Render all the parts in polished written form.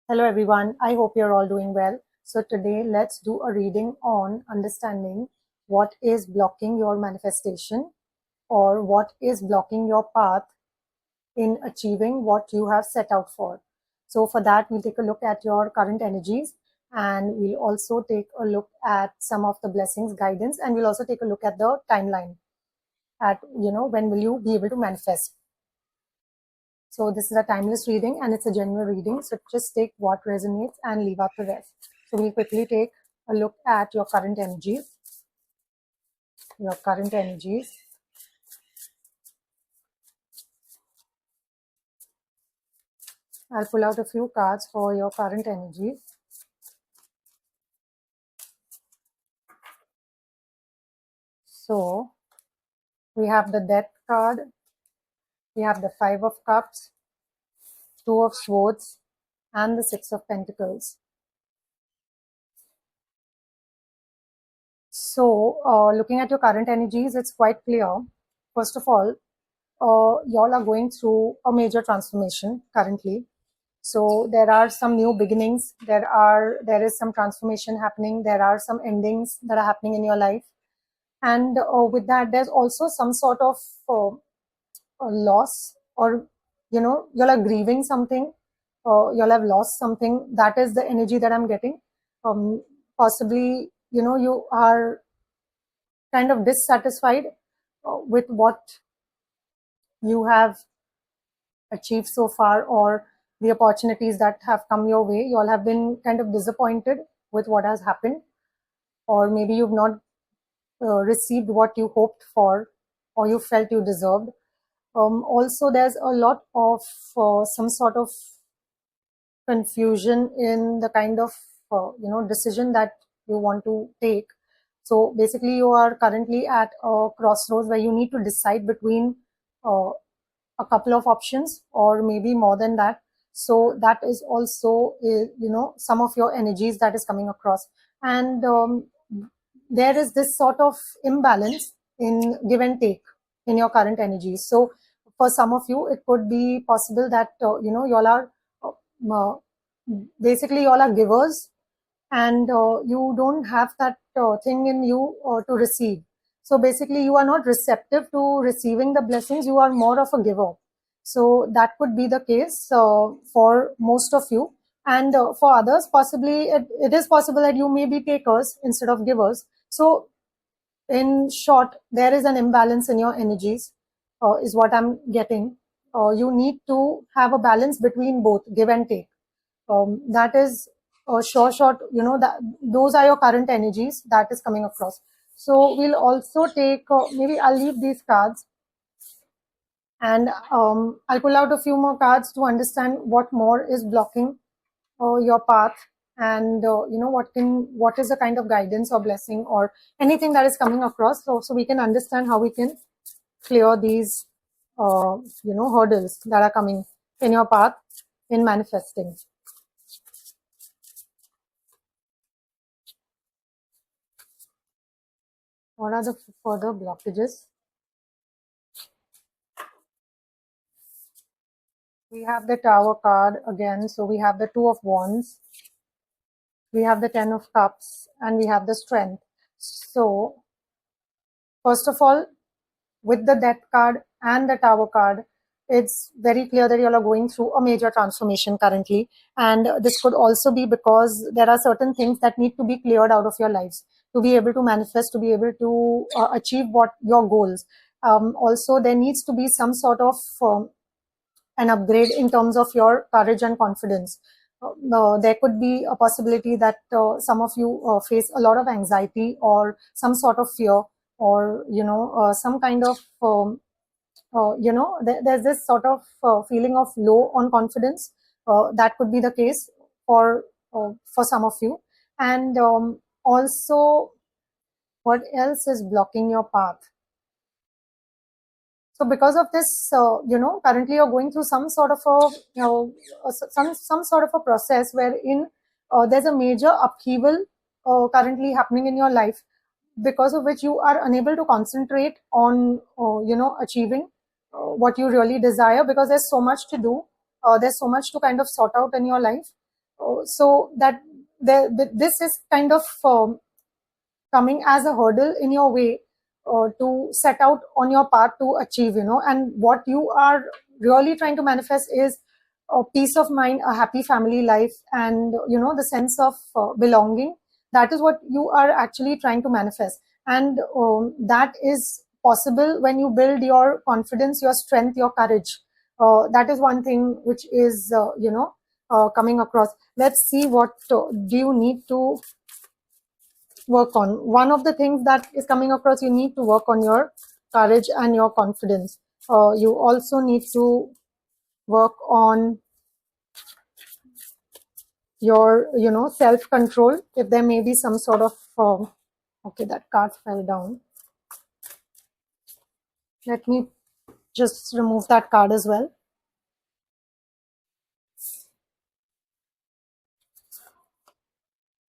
Hello everyone, I hope you're all doing well. So today let's do a reading on understanding what is blocking your manifestation or what is blocking your path in achieving what you have set out for. So for that, we'll take a look at your current energies, and we'll also take a look at some of the blessings, guidance, and we'll also take a look at the timeline at, when will you be able to manifest. So this is a timeless reading and it's a general reading. So just take what resonates and leave out the rest. So we'll quickly take a look at your current energies. Your current energies. I'll pull out a few cards for your current energies. So we have the Death card. We have the Five of Cups, Two of Swords, and the Six of Pentacles. So looking at your current energies, it's quite clear. First of all, y'all are going through a major transformation currently. So there are some new beginnings. There is some transformation happening. There are some endings that are happening in your life. And with that, there's also some sort of loss, or, y'all are grieving something. Y'all have lost something. That is the energy that I'm getting. Possibly, you are kind of dissatisfied with what you have achieved so far, or the opportunities that have come your way. You all have been kind of disappointed with what has happened, or maybe you've not received what you hoped for or you felt you deserved. Also, there's a lot of some sort of confusion in the kind of decision that you want to take. So basically, you are currently at a crossroads where you need to decide between a couple of options, or maybe more than that. So that is also some of your energies that is coming across. And there is this sort of imbalance in give and take in your current energies. So for some of you, it could be possible that y'all are uh, basically y'all are givers, and you don't have that thing in you to receive. So basically, you are not receptive to receiving the blessings. You are more of a giver. So that could be the case for most of you. And for others, possibly it is possible that you may be takers instead of givers. So in short, there is an imbalance in your energies, is what I'm getting. You need to have a balance between both give and take. That is short, that those are your current energies that is coming across. So we'll also take, maybe I'll leave these cards, and I'll pull out a few more cards to understand what more is blocking your path, and what is the kind of guidance or blessing or anything that is coming across, so we can understand how we can clear these hurdles that are coming in your path in manifesting. What are the further blockages? We have the Tower card again. So we have the Two of Wands, we have the Ten of Cups, and we have the Strength. So first of all, with the Death card and the Tower card, it's very clear that you all are going through a major transformation currently. And this could also be because there are certain things that need to be cleared out of your lives to be able to manifest, to be able to achieve what your goals. Also, there needs to be some sort of an upgrade in terms of your courage and confidence. There could be a possibility that some of you face a lot of anxiety or some sort of fear, or some kind of there's this sort of feeling of low on confidence. That could be the case for some of you. And also, what else is blocking your path? So because of this, currently you're going through some sort of some sort of a process wherein there's a major upheaval currently happening in your life, because of which you are unable to concentrate on, achieving what you really desire, because there's so much to do. There's so much to kind of sort out in your life. So that this is kind of coming as a hurdle in your way to set out on your path to achieve, and what you are really trying to manifest is a peace of mind, a happy family life, and the sense of belonging. That is what you are actually trying to manifest, and that is possible when you build your confidence, your strength, your courage. That is one thing which is coming across. Let's see what do you need to work on. One of the things that is coming across, you need to work on your courage and your confidence. You also need to work on your self control. If there may be some sort of okay, that card fell down. Let me just remove that card as well.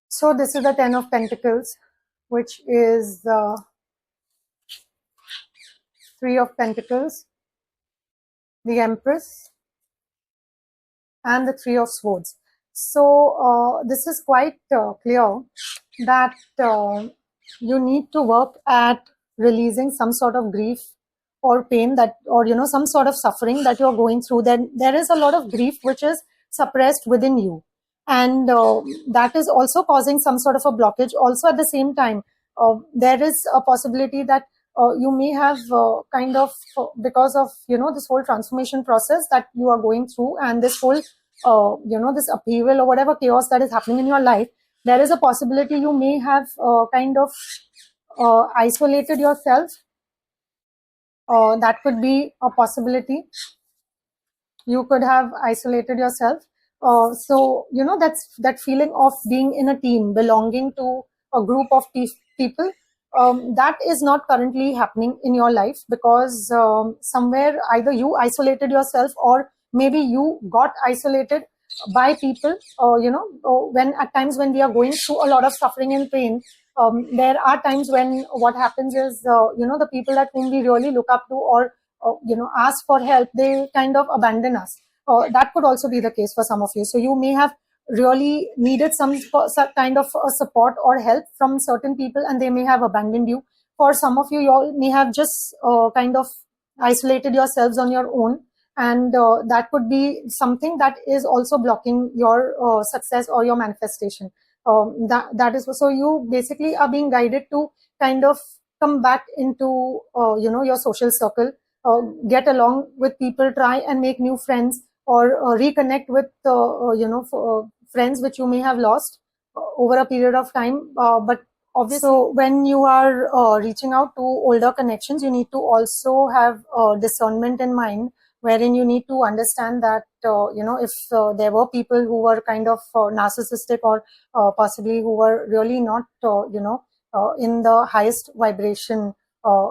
So this is the 10 of Pentacles, which is the 3 of Pentacles, the Empress, and the 3 of Swords. So this is quite clear that you need to work at releasing some sort of grief or pain, that, or some sort of suffering that you're going through. Then there is a lot of grief which is suppressed within you, and that is also causing some sort of a blockage. Also at the same time, there is a possibility that you may have kind of because of this whole transformation process that you are going through, and this whole this upheaval or whatever chaos that is happening in your life, there is a possibility you may have kind of isolated yourself. That could be a possibility. You could have isolated yourself. So that's that feeling of being in a team, belonging to a group of people. That is not currently happening in your life, because somewhere either you isolated yourself, or maybe you got isolated by people. When at times when we are going through a lot of suffering and pain, there are times when what happens is the people at whom we really look up to, or ask for help, they kind of abandon us. That could also be the case for some of you. So you may have really needed some kind of support or help from certain people, and they may have abandoned you. For some of you, you all may have just kind of isolated yourselves on your own, and that could be something that is also blocking your success or your manifestation. That is so you basically are being guided to kind of come back into your social circle, get along with people, try and make new friends, or reconnect with friends which you may have lost over a period of time. But obviously, so when you are reaching out to older connections, you need to also have discernment in mind, wherein you need to understand that if there were people who were kind of narcissistic, or possibly who were really not in the highest vibration, uh,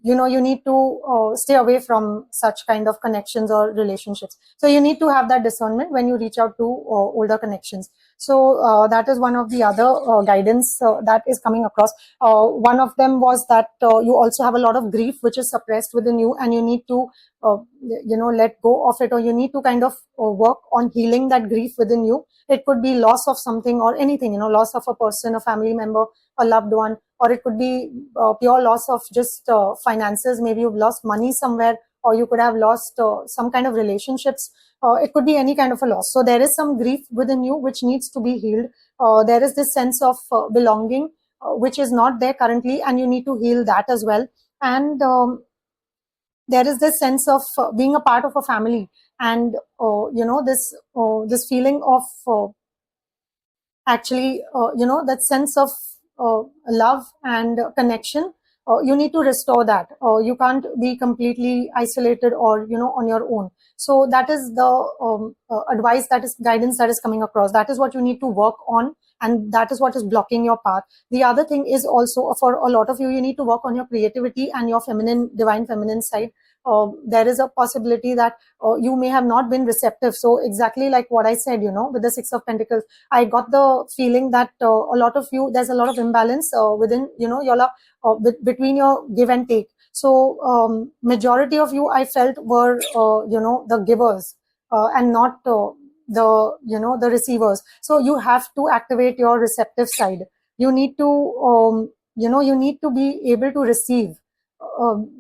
you need to stay away from such kind of connections or relationships. So you need to have that discernment when you reach out to older connections. So that is one of the other guidance that is coming across. One of them was that you also have a lot of grief which is suppressed within you, and you need to let go of it, or you need to kind of work on healing that grief within you. It could be loss of something or anything, loss of a person, a family member, a loved one, or it could be pure loss of just finances. Maybe you've lost money somewhere, or you could have lost some kind of relationships. It could be any kind of a loss. So there is some grief within you which needs to be healed. There is this sense of belonging which is not there currently, and you need to heal that as well. And there is this sense of being a part of a family, and this feeling of actually that sense of love and connection. You need to restore that. You can't be completely isolated or on your own. So that is the advice, that is guidance that is coming across. That is what you need to work on, and that is what is blocking your path. The other thing is also, for a lot of you, you need to work on your creativity and your feminine, divine feminine side. There is a possibility that you may have not been receptive. So exactly like what I said, with the 6 of Pentacles, I got the feeling that a lot of you, there's a lot of imbalance within, your between your give and take. So majority of you, I felt, were the givers, and not the receivers. So you have to activate your receptive side. You need to you need to be able to receive.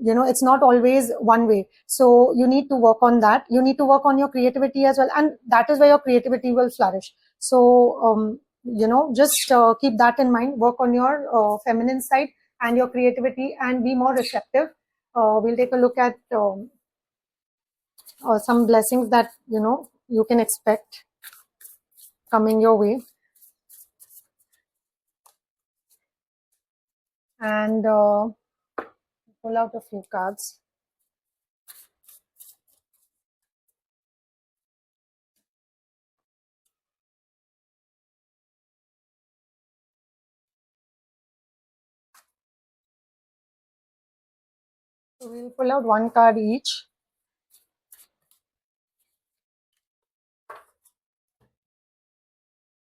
It's not always one way, so you need to work on that. You need to work on your creativity as well, and that is where your creativity will flourish. So just keep that in mind. Work on your feminine side and your creativity, and be more receptive. We'll take a look at some blessings that you can expect coming your way. And pull out a few cards. So we'll pull out one card each.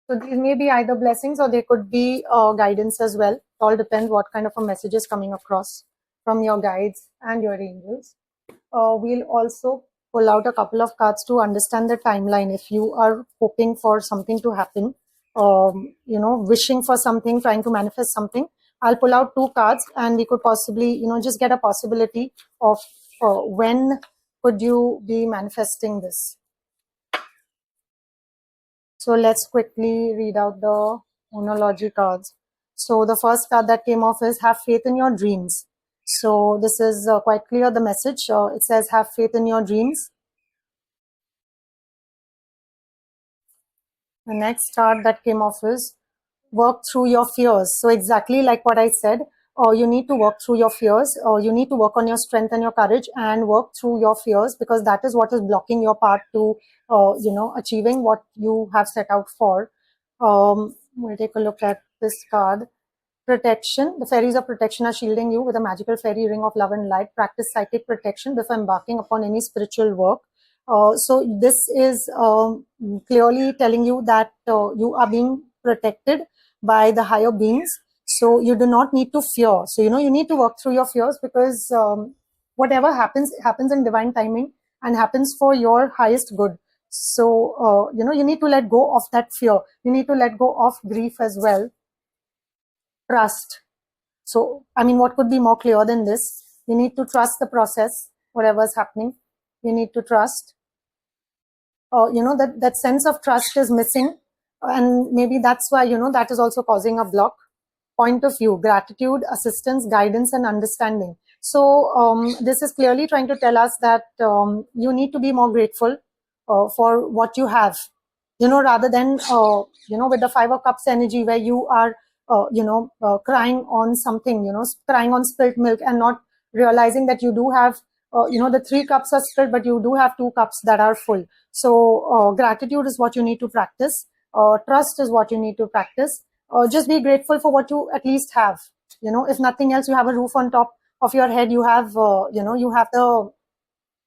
So these may be either blessings or they could be guidance as well. It all depends what kind of a message is coming across from your guides and your angels. We'll also pull out a couple of cards to understand the timeline. If you are hoping for something to happen, wishing for something, trying to manifest something, I'll pull out two cards, and we could possibly, just get a possibility of when could you be manifesting this. So let's quickly read out the Monology cards. So the first card that came off is have faith in your dreams. So this is quite clear, the message. It says have faith in your dreams. The next card that came off is work through your fears. So exactly like what I said, you need to work through your fears. You need to work on your strength and your courage and work through your fears, because that is what is blocking your path to, achieving what you have set out for. We'll take a look at this card. Protection. The fairies of protection are shielding you with a magical fairy ring of love and light. Practice psychic protection before embarking upon any spiritual work. So this is clearly telling you that you are being protected by the higher beings. So you do not need to fear. So, you need to work through your fears, because whatever happens, happens in divine timing and happens for your highest good. So, you need to let go of that fear. You need to let go of grief as well. Trust. So, I mean, what could be more clear than this? You need to trust the process, whatever's happening. You need to trust. That sense of trust is missing. And maybe that's why, that is also causing a block. Point of view, gratitude, assistance, guidance, and understanding. So this is clearly trying to tell us that you need to be more grateful for what you have, rather than, with the Five of Cups energy, where you are, crying on something, crying on spilt milk, and not realizing that you do have, the three cups are spilled, but you do have two cups that are full. So gratitude is what you need to practice. Trust is what you need to practice. Just be grateful for what you at least have. If nothing else, you have a roof on top of your head. You have, you have the,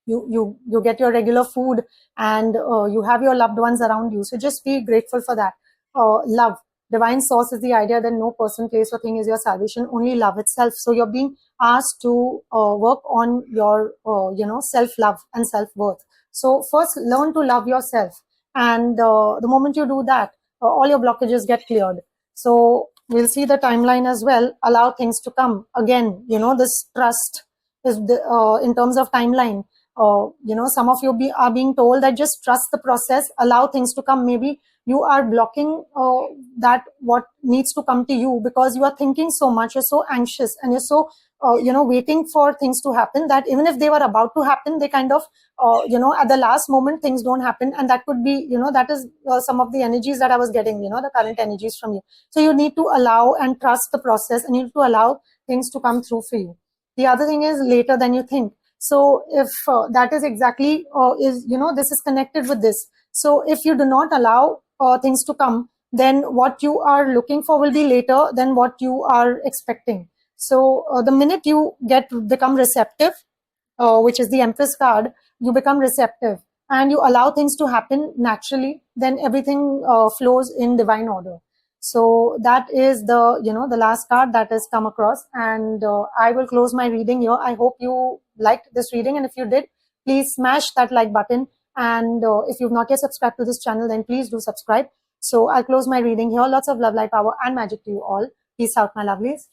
you get your regular food, and you have your loved ones around you. So just be grateful for that. Love. Divine source is the idea that no person, place, or thing is your salvation, only love itself. So you're being asked to work on your, self-love and self-worth. So first, learn to love yourself. And the moment you do that, all your blockages get cleared. So we'll see the timeline as well. Allow things to come. Again, this trust is in terms of timeline. Some of you are being told that just trust the process, allow things to come. Maybe you are blocking that what needs to come to you, because you are thinking so much, you're so anxious, and you're so waiting for things to happen, that even if they were about to happen, they kind of at the last moment things don't happen. And that could be, that is some of the energies that I was getting, the current energies from you. So you need to allow and trust the process, and you need to allow things to come through for you. The other thing is later than you think. So if that is exactly this is connected with this. So if you do not allow things to come, then what you are looking for will be later than what you are expecting. So the minute you become receptive, which is the Empress card, you become receptive and you allow things to happen naturally, then everything flows in divine order. So that is the last card that has come across, and I will close my reading here. I hope you liked this reading, and if you did, please smash that like button And if you've not yet subscribed to this channel, then please do subscribe. So I'll close my reading here. Lots of love, light, power, and magic to you all. Peace out, my lovelies.